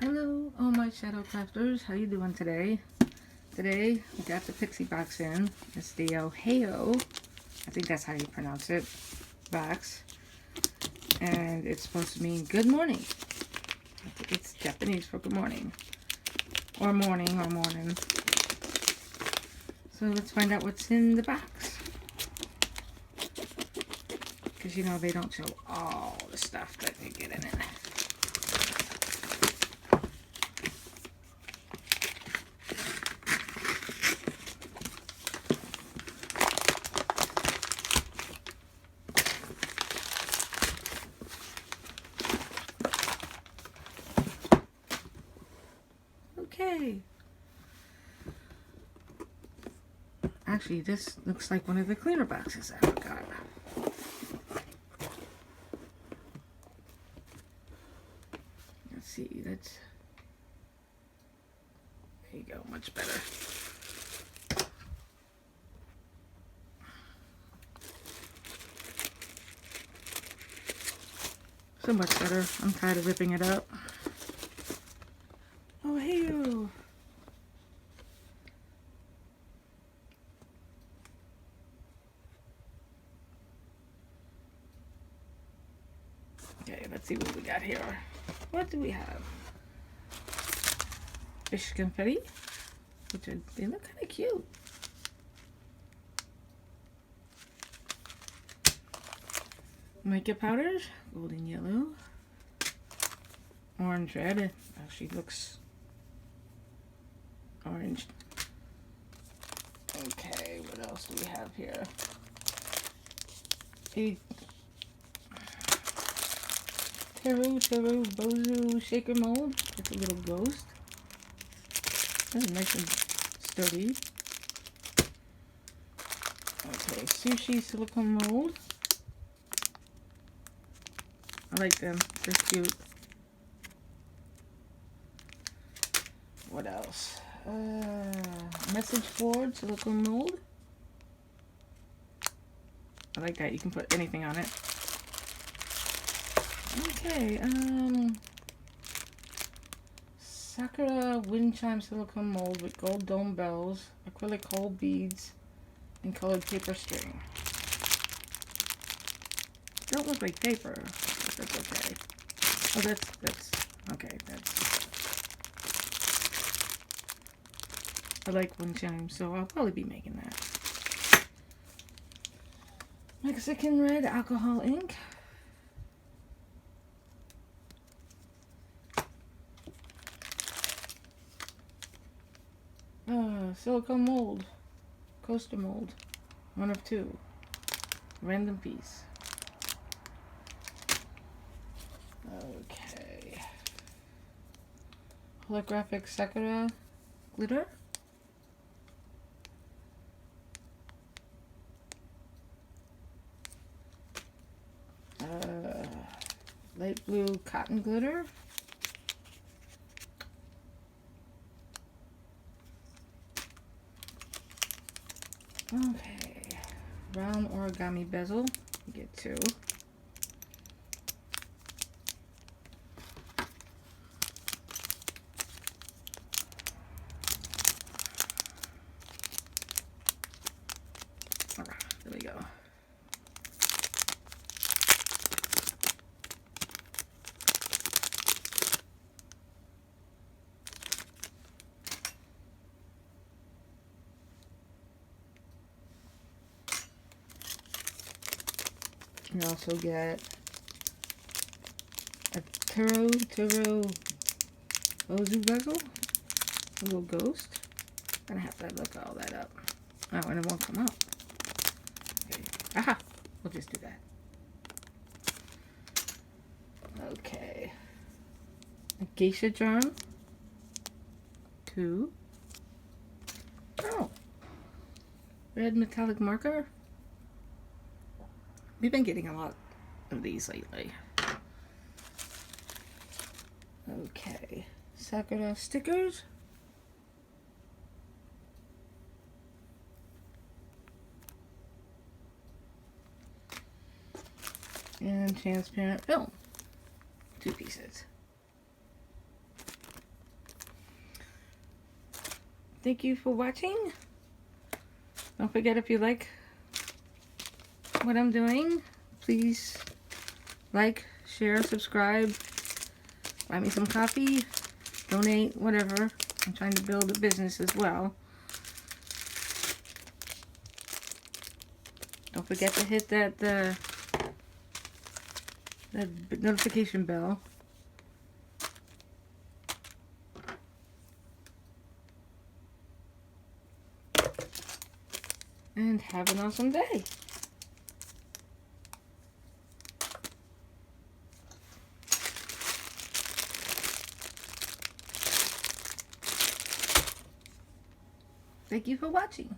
Hello, all my shadow crafters. How you doing today? Today we got the pixie box in. It's the Ohayo, I think that's how you pronounce it, box, and it's supposed to mean good morning. I think it's Japanese for good morning, or morning, or morning. So let's find out what's in the box, because you know they don't show all the stuff that you get in it. Okay. Actually, this looks like one of the cleaner boxes I forgot. Let's see, that's... There you go, much better. So much better. I'm tired of ripping it up. Oh, hey you! Okay, let's see what we got here. What do we have? Fish confetti, which are, they look kind of cute. Makeup powders, golden yellow, orange red. It actually looks orange. Okay, what else do we have here? A Taro Bozu shaker mold, just a little ghost. That's nice and sturdy. Okay, sushi silicone mold. I like them, they're cute. What else? Message board silicone mold. I like that, you can put anything on it. Okay, Sakura wind chime silicone mold with gold dome bells, acrylic hole beads, and colored paper string. Don't look like paper, but that's okay. Oh, that's okay. I like wind chime, so I'll probably be making that. Mexican red alcohol ink. Silicone mold, coaster mold, 1 of 2, random piece. Okay, holographic Sakura glitter. Light blue cotton glitter. Okay, round origami bezel, you get 2. Alright, there we go. You also get a Taro Ozu bezel, a little ghost. I'm gonna have to look all that up. Oh, and it won't come out. Okay. Aha! We'll just do that. Okay. A geisha charm. 2. Oh! Red metallic marker. We've been getting a lot of these lately. Okay, Sakura stickers. And transparent film. 2 pieces. thank you for watching. Don't forget, if you like what I'm doing, please like, share, subscribe, buy me some coffee, donate, whatever. I'm trying to build a business as well. Don't forget to hit that the notification bell. And have an awesome day. Thank you for watching.